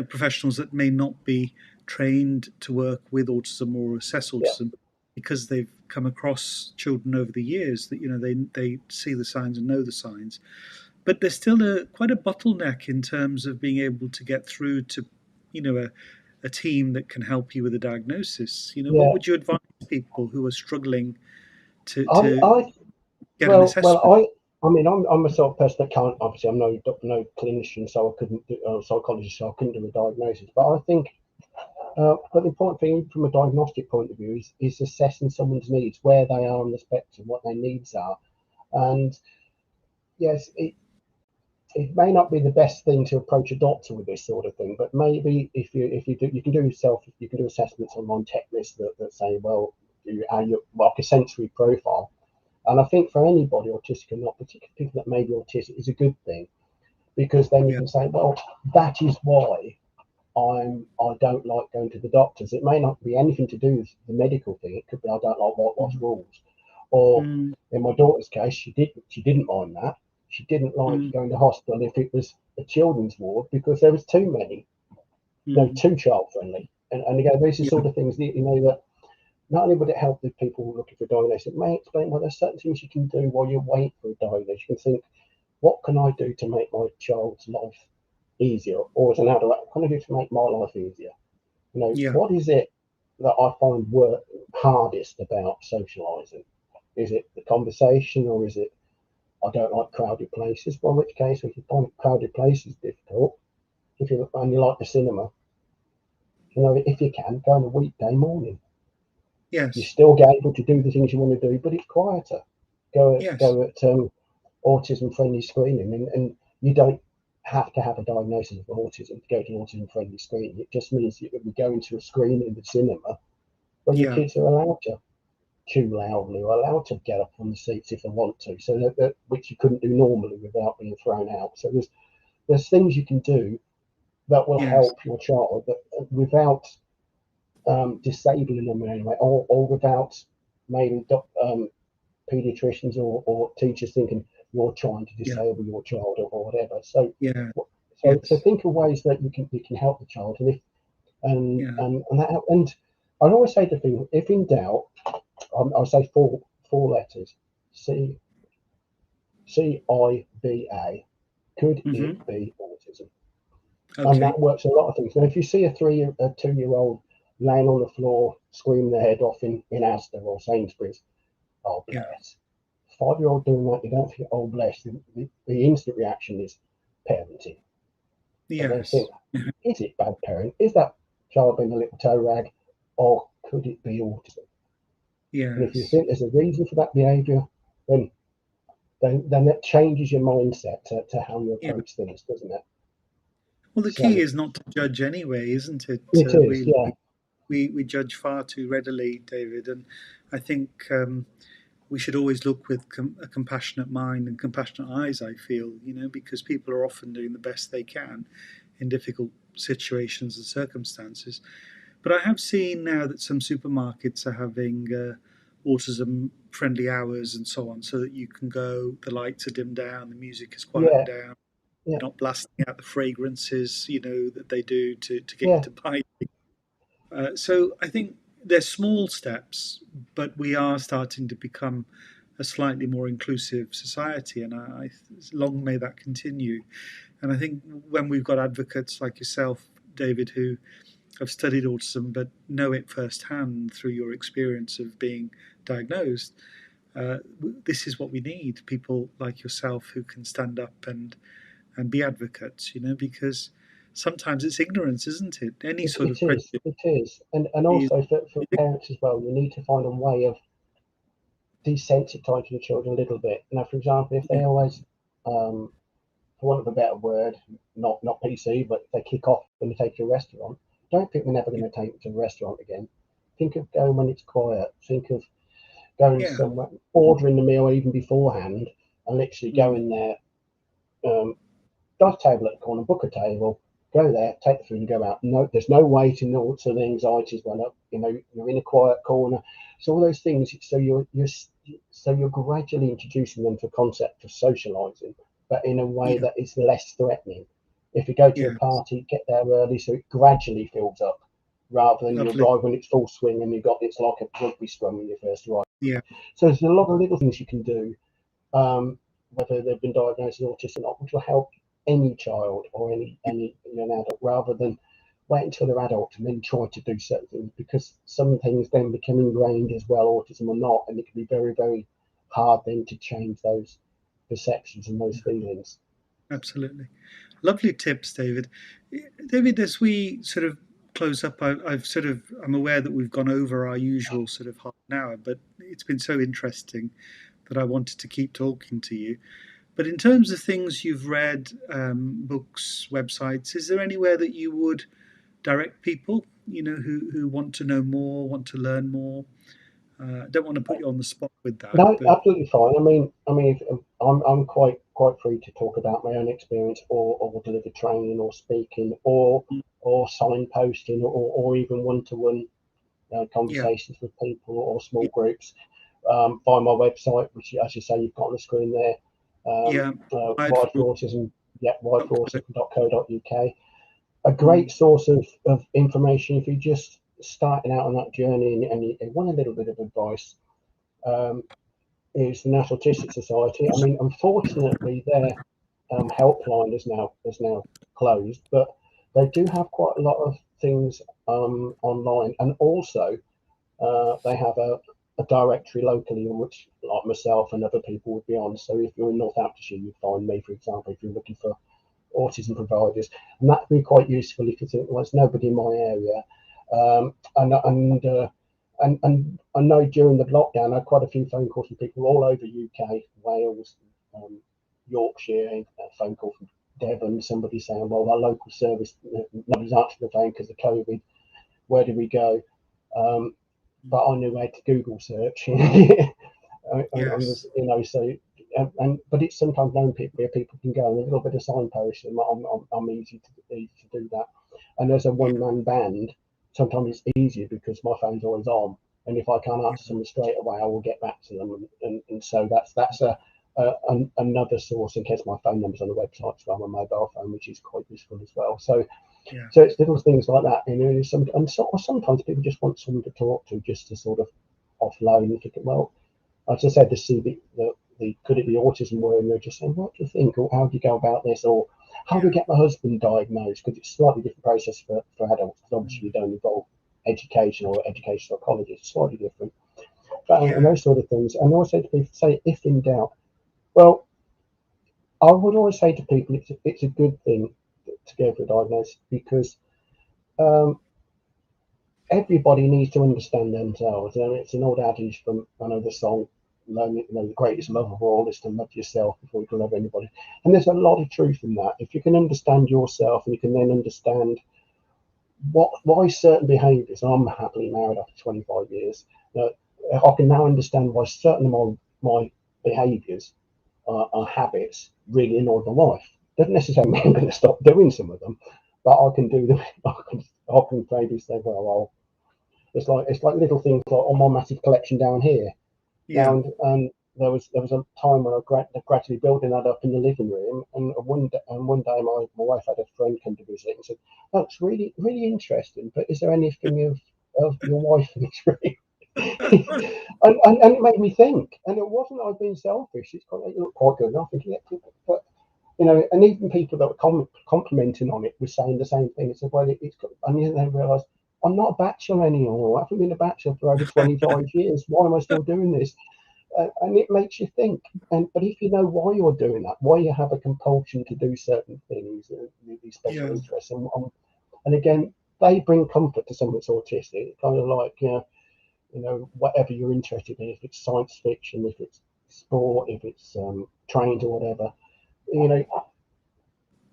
professionals that may not be trained to work with autism or assess yeah, autism, because they've come across children over the years, that they see the signs and know the signs. But there's still quite a bottleneck in terms of being able to get through to a team that can help you with a diagnosis. What yeah. would you advise people who are struggling to I, to I get an well, assessment? I mean, I'm a sort of person that can't, obviously, I'm no clinician, so I couldn't do, psychologist, so I couldn't do a diagnosis. But I think, but the important thing from a diagnostic point of view is assessing someone's needs, where they are on the spectrum, what their needs are. And yes, it may not be the best thing to approach a doctor with this sort of thing, but maybe if you do, you can do assessments on techniques that say, well, like a sensory profile. And I think for anybody, autistic or not, particularly people that may be autistic, is a good thing, because then you Yeah. can say, well, that is why I don't like going to the doctors. It may not be anything to do with the medical thing. It could be I don't like whitewash Mm, rules, or mm, in my daughter's case, she didn't mind that. She didn't like mm, going to hospital if it was a children's ward because there was too many, mm. too child friendly. And again, these are Yeah. sort of things that that not only would it help the people looking for a diagnosis, it may explain well there's certain things you can do while you wait for a diagnosis. You can think, what can I do to make my child's life easier? Or as an adult, what can I do to make my life easier? Yeah. What is it that I find work hardest about socialising? Is it the conversation, or is it I don't like crowded places? Well, in which case, if you find crowded places difficult, and you like the cinema, if you can, go on a weekday morning. You Yes. still get able to do the things you want to do, but it's quieter. Yes. Go at autism friendly screening, and you don't have to have a diagnosis of autism to go to autism friendly screening. It just means that we go into a screen in the cinema where your Yeah. kids are allowed to chew loudly or allowed to get up from the seats if they want to, so that which you couldn't do normally without being thrown out. So there's things you can do that will Yes. help your child without disabling them in any way, or without maybe pediatricians or teachers thinking you're trying to Yeah. disable your child, or whatever. So Yeah. so Yes. think of ways that you can help the child, Yeah. and I'd always say to people, if in doubt, I'll say four letters: CIBA. Could it Mm-hmm. be autism? And Okay. that works a lot of things. Now, if you see a 2-year-old laying on the floor, screaming their head off in Asda or Sainsbury's, oh Yeah. bless. 5-year-old doing that, you don't think, oh bless. The instant reaction is parenting. But then think, Yes. is it bad parent? Is that child being a little toe rag, or could it be autism? And if you Yes. think there's a reason for that behaviour, then then that changes your mindset to how you Yeah. approach things, doesn't it? Well, the key So is not to judge anyway, isn't it? it is, yeah, We judge far too readily, David, and I think we should always look with a compassionate mind and compassionate eyes. I feel, because people are often doing the best they can in difficult situations and circumstances. But I have seen now that some supermarkets are having autism friendly hours and so on, so that you can go, the lights are dimmed down, the music is quietened yeah, down, yeah, they're not blasting out the fragrances, that they do to get you yeah. to buy. So I think they're small steps, but we are starting to become a slightly more inclusive society, and long may that continue. And I think when we've got advocates like yourself, David, who have studied autism but know it firsthand through your experience of being diagnosed, this is what we need: people like yourself who can stand up and be advocates. Because sometimes it's ignorance, isn't it? Any sort of prejudice It is, and is. also for parents as well, you need to find a way of desensitizing the children a little bit. Now, for example, if they always, for want of a better word, not PC, but if they kick off when they take you to a restaurant, don't think we're never going to take them to a restaurant again. Think of going when it's quiet. Think of going Yeah. somewhere, ordering the meal even beforehand, and literally Mm. going there, dive table at the corner, book a table, go there, take the food, and go out. No, there's no waiting. So the anxiety's went up. You're in a quiet corner. So all those things. So you're gradually introducing them to a concept of socialising, but in a way Yeah. that is less threatening. If you go to a Yeah. party, get there early so it gradually fills up, rather than you Lovely. arrive when it's full swing and it's like a rugby scrum when you first arrive. Yeah. So there's a lot of little things you can do, whether they've been diagnosed as autistic or not, which will help any child or any young adult, rather than wait until they're adults and then try to do certain things, because some things then become ingrained as well, autism or not, and it can be very, very hard then to change those perceptions and those feelings. Absolutely. Lovely tips, David. David, as we sort of close up, I'm aware that we've gone over our usual sort of half an hour, but it's been so interesting that I wanted to keep talking to you. But in terms of things you've read, books, websites, is there anywhere that you would direct people, who want to know more, want to learn more? I don't want to put you on the spot with that, No, but absolutely fine. I'm quite free to talk about my own experience, or deliver training, or speaking, or signposting, or even one-to-one yeah, conversations with people, or small yeah, groups. Via my website, which, as you say, you've got on the screen there, yeah. I'd Wide for for Autism, yeah, wideforautism.co.uk. A mm, great source of information if you're just starting out on that journey, and you want a little bit of advice. Um, is the National Autistic Society. I mean, unfortunately, their helpline is now closed, but they do have quite a lot of things online, and also they have a directory locally in which, like myself and other people, would be on. So if you're in Northamptonshire, you'd find me, for example, if you're looking for autism providers, and that'd be quite useful if you think, well, there's nobody in my area. And I know during the lockdown, I had quite a few phone calls from people all over UK, Wales, Yorkshire, a phone call from Devon, somebody saying, well, our local service, nobody's answering the phone because of COVID. Where do we go? But I knew how to Google search. And yes, there's, so, but it's sometimes known people where people can go, and a little bit of signposting. I'm easy to do that. And as a yeah, one-man band, sometimes it's easier because my phone's always on, and if I can't answer yeah, someone straight away, I will get back to them. And so that's another source in case my phone number's on the website, so I'm a mobile phone, which is quite useful as well. So yeah, so it's little things like that, or sometimes people just want someone to talk to, just to sort of offload and think, well, as I said, the could it be autism, where they're just saying, what do you think, or how do you go about this, or how do yeah, we get my husband diagnosed? Because it's a slightly different process for adults, because obviously mm, you don't involve education or education psychology. It's slightly different, and yeah, those sort of things. And also to people say, if in doubt, well, I would always say to people, it's a good thing to go for a diagnosis, because um, everybody needs to understand themselves. And it's an old adage from, I know the song, the greatest love of all is to love yourself before you can love anybody. And there's a lot of truth in that. If you can understand yourself, and you can then understand why certain behaviours, I'm happily married after 25 years, I can now understand why certain of my behaviours are habits really annoy my wife. Doesn't necessarily mean I'm going to stop doing some of them, but I can do them. I can maybe say, well, it's like little things like on my massive collection down here. yeah, Now, and there was a time when I gradually building that up in the living room, and one day my wife had a friend come to visit and said, "Oh, it's really really interesting. But is there anything of your wife in this room?" and it made me think. And it wasn't I've been selfish. It looked quite good. And I think, yeah, but and even people that were complimenting on it were saying the same thing. It said, well, and then realised I'm not a bachelor anymore. I haven't been a bachelor for over 25 years. Why am I still doing this? And it makes you think. But if you know why you're doing that, why you have a compulsion to do certain things, these special yeah, interests, and again, they bring comfort to someone that's autistic. Kind of like, whatever you're interested in, if it's science fiction, if it's sport, if it's trains or whatever, you know,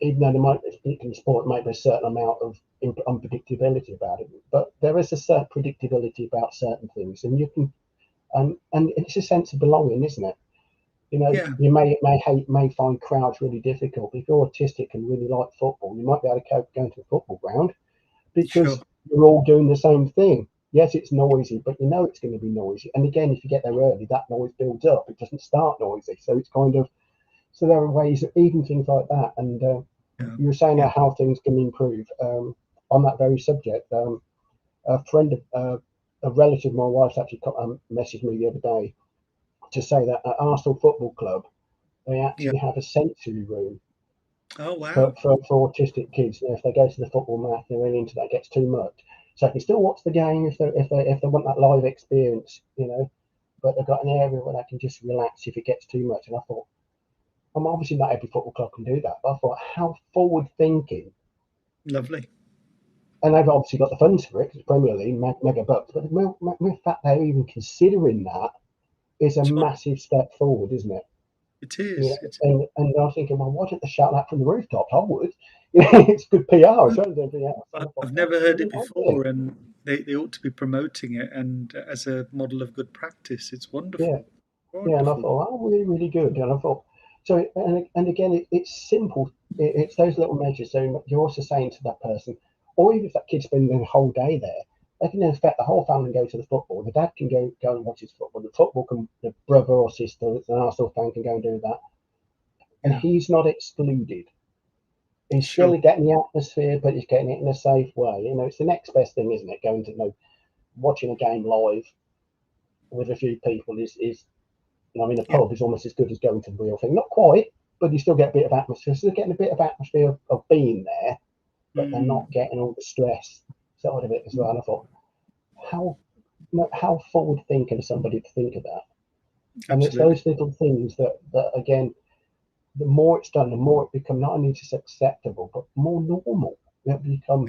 even though there might in sport might be a certain amount of unpredictability about it, but there is a certain predictability about certain things, and you can, and it's a sense of belonging, isn't it? yeah, You may find crowds really difficult. But if you're autistic and really like football, you might be able to cope going to a football ground sure, because you're all doing the same thing. Yes, it's noisy, but you know it's going to be noisy. And again, if you get there early, that noise builds up. It doesn't start noisy, so it's kind of, so there are ways, even things like that. And yeah, you were saying yeah, how things can improve. On that very subject, a friend a relative of my wife's actually messaged me the other day to say that at Arsenal Football Club, they yeah. actually have a sensory room Oh for, wow, for, for autistic kids. If they go to the football match, they're really into that, it gets too much. So they can still watch the game if they want that live experience, but they've got an area where they can just relax if it gets too much. And I thought, I'm obviously not every football club can do that, but I thought, how forward thinking. Lovely. And they've obviously got the funds for it because it's Premier League, mega bucks. But the fact they're even considering that is a Sure. massive step forward, isn't it? It You know, is. It is. and I was thinking, well, why don't they shout that from the rooftops? I would. It's good PR as well as everything else. And I thought, I've that's never a heard it brilliant idea. before, and they ought to be promoting it and as a model of good practice. It's Yeah, wonderful. yeah. And I Wonderful. thought, oh, really, really good. And I thought, so, and again, it's simple. It's those little measures. So you're also saying to that person, or even if that kid's spending the whole day there, they can in fact the whole family go to the football. The dad can go and watch his football. The football can, the brother or sister that's an Arsenal fan can go and do that. And Yeah. he's not excluded. He's Sure. still getting the atmosphere, but he's getting it in a safe way. You know, it's the next best thing, isn't it? Going to watching a game live with a few people is I mean, a Yeah. pub is almost as good as going to the real thing. Not quite, but you still get a bit of atmosphere. So they're getting a bit of atmosphere of being there, but they're Mm. not getting all the stress side of it as well. And I thought, how how forward thinking is somebody to think of that? And it's Absolutely. those little things that again, the more it's done, the more it becomes not only just acceptable, but more normal. It become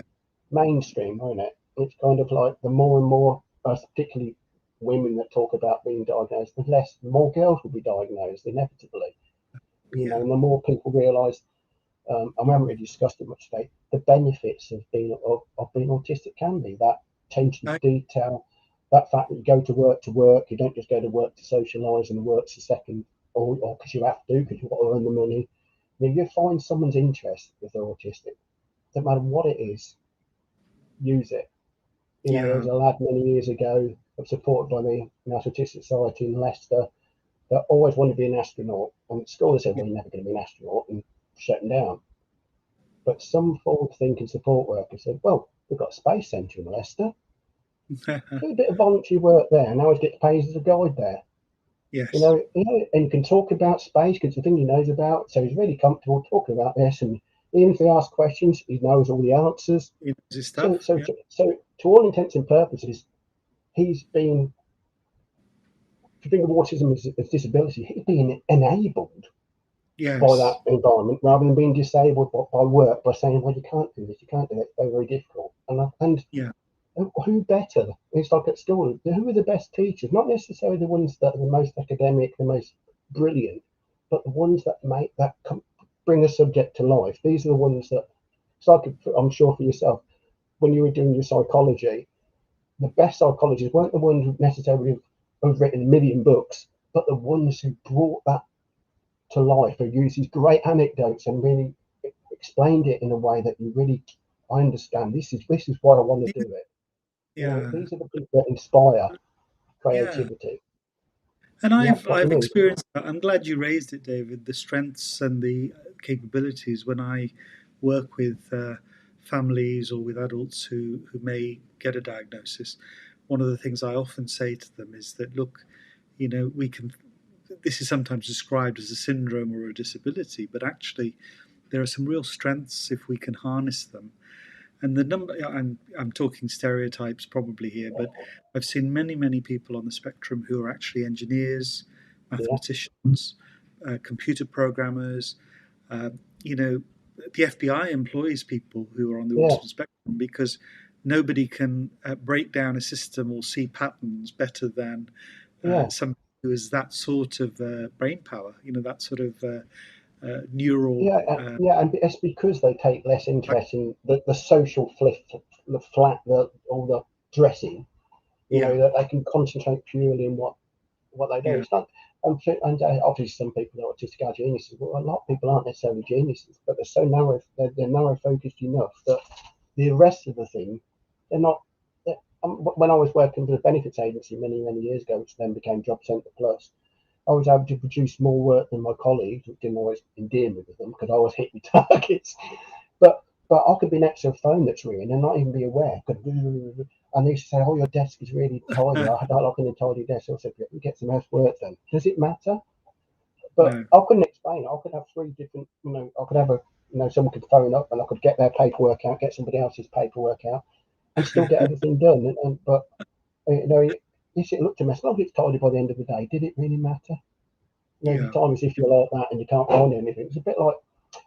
mainstream, won't it? It's kind of like the more and more, particularly women that talk about being diagnosed, the more girls will be diagnosed inevitably. You know, Yeah. and the more people realise, and we haven't really discussed it much today, the benefits of being autistic can be that attention to I, detail, that fact that you go to work, you don't just go to work to socialise and work's a second, or because you have to, because you've got to earn the money. You know, you find someone's interest if they're autistic, no matter what it is, use it. You know, there yeah. was a lad many years ago, supported by the National Autistic Society in Leicester, that always wanted to be an astronaut. And at school they said, well, you're never going to be an astronaut, and shut him down. But some forward thinking support workers said, well, we've got a space centre in Leicester. Do a bit of voluntary work there. Now he gets paid as a guide there. Yes. And you can talk about space because the thing he knows about. So he's really comfortable talking about this. And even if they ask questions, he knows all the answers. He knows his So, stuff. so, Yeah. to, so to all intents and purposes, he's been, if you think of autism as disability, he's being enabled by that Yes. environment rather than being disabled by work by saying, well, you can't do this, you can't do that. It's very, very difficult. And Yeah. who better? It's like at school, who are the best teachers? Not necessarily the ones that are the most academic, the most brilliant, but the ones that bring a subject to life. These are the ones that, it's like, I'm sure for yourself, when you were doing your psychology, the best psychologists weren't the ones who necessarily have written a million books, but the ones who brought that to life, who used these great anecdotes and really explained it in a way that you really, I understand. This is why I want to Yeah. do it. You know, Yeah. these are the people that inspire Yeah. creativity. And And that's what I've you need. experienced that. I'm glad you raised it, David. The strengths and the capabilities when I work with families or with adults who may get a diagnosis. One of the things I often say to them is that, look, we can. This is sometimes described as a syndrome or a disability, but actually, there are some real strengths if we can harness them. And the number, I'm talking stereotypes probably here, but I've seen many people on the spectrum who are actually engineers, Yeah, mathematicians, computer programmers. Uh, you know, the FBI employs people who are on the yeah, autism spectrum because nobody can break down a system or see patterns better than yeah, somebody who has that sort of brain power. That sort of neural. yeah. And it's because they take less interest in the social all the dressing. You Yeah, know that they can concentrate purely on what they do. yeah, It's not. And obviously, some people are autistic are geniuses. Well, a lot of people aren't necessarily geniuses, but they're so narrow. They're narrow focused enough that the rest of the thing, they're not. When I was working for the benefits agency many years ago, which then became Job Centre Plus, I was able to produce more work than my colleagues, which didn't always endear me with them because I was hitting targets. But I could be next to a phone that's ringing and not even be aware. And they used to say, "Oh, your desk is really tidy. I don't like an untidy desk." I said, "Get some else work then." Does it matter? But no, I couldn't explain. I could have three different. I could have someone could phone up and I could get their paperwork out, get somebody else's paperwork out, and still get everything done. But yes, it looked a mess. As long as it's tidy by the end of the day, did it really matter? Every time as if you're like that and you can't find anything. It's a bit like,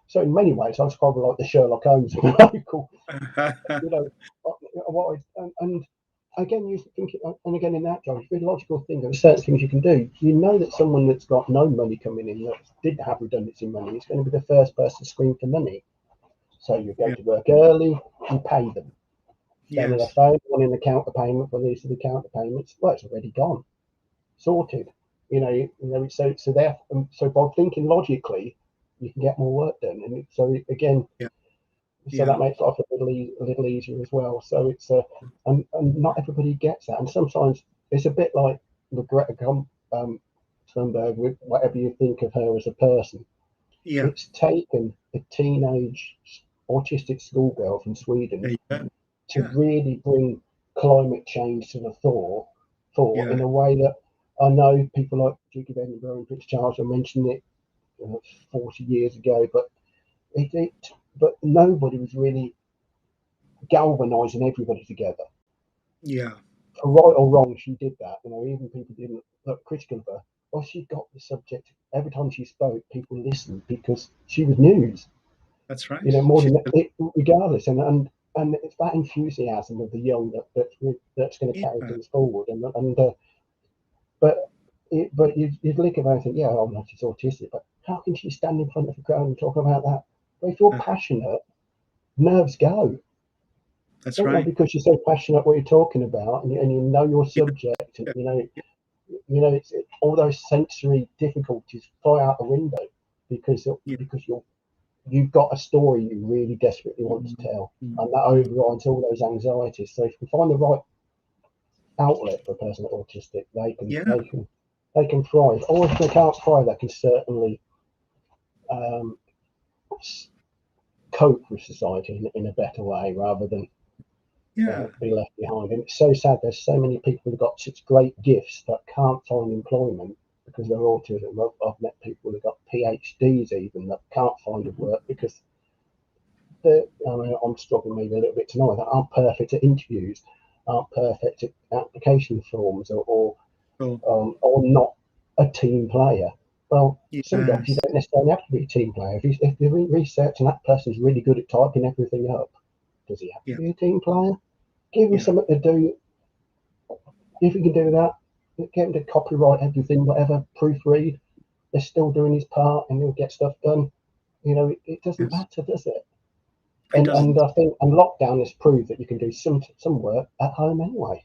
so in many ways, I was probably like the Sherlock Holmes of the local, what and again, you think, and again in that job, it's a very logical thing. There are certain things you can do. You know that someone that's got no money coming in, that did have redundancy money, is going to be the first person to scream for money. So you go to work early, you pay them. Then on the phone, wanting the counter payment for these are the counter payments. Well, it's already gone, sorted. So by thinking logically, you can get more work done, and so again, so that makes life a little easier as well. So it's and not everybody gets that, and sometimes it's a bit like with Greta Thunberg, with whatever you think of her as a person. It's taken a teenage autistic schoolgirl from Sweden to really bring climate change to the fore in a way that I know people like Duke of Edinburgh and Prince Charles have mentioned it 40 years ago, but but nobody was really galvanising everybody together. For right or wrong, she did that. Even people didn't look critical of her. Well, she got the subject. Every time she spoke, people listened because she was news. That's right. More than it, regardless, and it's that enthusiasm of the young that's going to carry things forward. But you'd look at her and think, yeah, oh no, she's autistic. But how can she stand in front of a crowd and talk about that? But if you're passionate, nerves go. That's right. Because you're so passionate what you're talking about, and you know your subject, and it's all those sensory difficulties fly out the window because you've got a story you really desperately want to tell, and that overrides all those anxieties. So if you can find the right outlet for a person that's autistic, they can thrive. Or if they can't thrive, they can certainly cope with society in a better way rather than be left behind. And it's so sad. There's so many people who've got such great gifts that can't find employment because they're autism. I've met people who've got PhDs even that can't find work because I'm struggling maybe a little bit tonight. That aren't perfect at interviews, aren't perfect at application forms, or not a team player. Well, some jobs you don't necessarily have to be a team player. If you're researching that person's really good at typing everything up, does he have to be a team player? Give him something to do. If he can do that, get him to copyright everything, whatever, proofread. They're still doing his part, and he'll get stuff done. It doesn't matter, does it? And I think lockdown has proved that you can do some work at home anyway.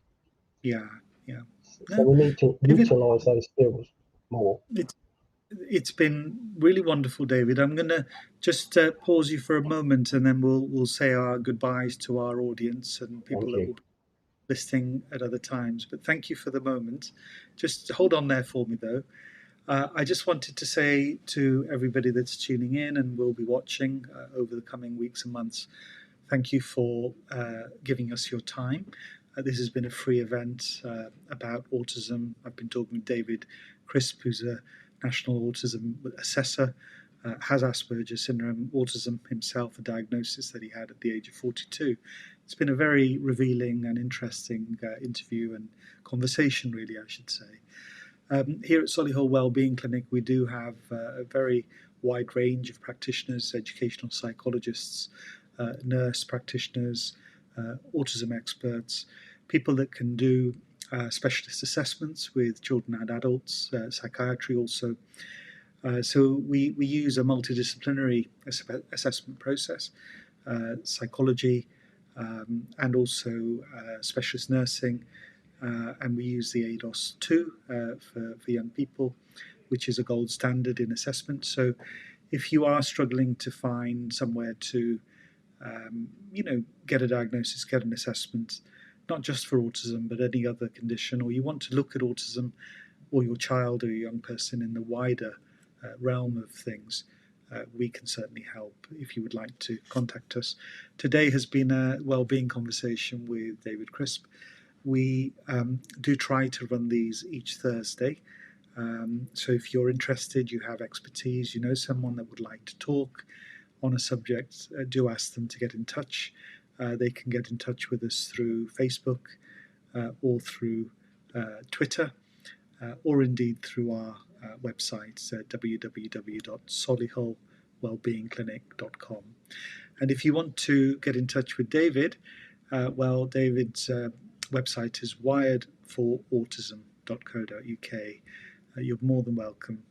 So we need to utilise those skills more. It's been really wonderful, David. I'm going to just pause you for a moment, and then we'll say our goodbyes to our audience and people that will be listening at other times. But thank you for the moment. Just hold on there for me, though. I just wanted to say to everybody that's tuning in and will be watching over the coming weeks and months, thank you for giving us your time. This has been a free event about autism. I've been talking with David Crisp, who's a National Autism Assessor, has Asperger's syndrome, autism himself, a diagnosis that he had at the age of 42. It's been a very revealing and interesting interview and conversation, really, I should say. Here at Solihull Wellbeing Clinic, we do have a very wide range of practitioners, educational psychologists, nurse practitioners, autism experts, people that can do specialist assessments with children and adults, psychiatry also. So we use a multidisciplinary assessment process, psychology, and also specialist nursing. And we use the ADOS-2 for young people, which is a gold standard in assessment. So if you are struggling to find somewhere to get a diagnosis, get an assessment, not just for autism, but any other condition, or you want to look at autism or your child or your young person in the wider realm of things, we can certainly help if you would like to contact us. Today has been a wellbeing conversation with David Crisp. We do try to run these each Thursday. So if you're interested, you have expertise, you know someone that would like to talk on a subject, do ask them to get in touch. They can get in touch with us through Facebook or through Twitter, or indeed through our website, www.solihullwellbeingclinic.com. And if you want to get in touch with David, David's website is wiredforautism.co.uk. You're more than welcome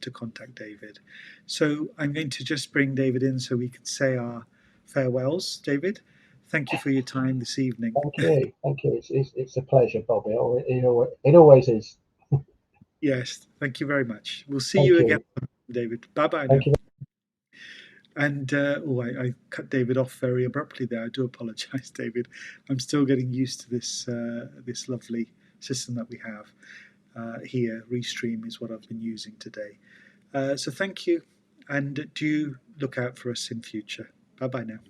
to contact David. So I'm going to just bring David in so we can say our farewells. David, thank you for your time this evening. Thank you. It's a pleasure, Bobby. It always is. Yes, thank you very much. We'll see you again, David. Bye-bye now. Thank you. And I cut David off very abruptly there. I do apologise, David. I'm still getting used to this lovely system that we have here. Restream is what I've been using today. So thank you, and do look out for us in future. Bye bye now.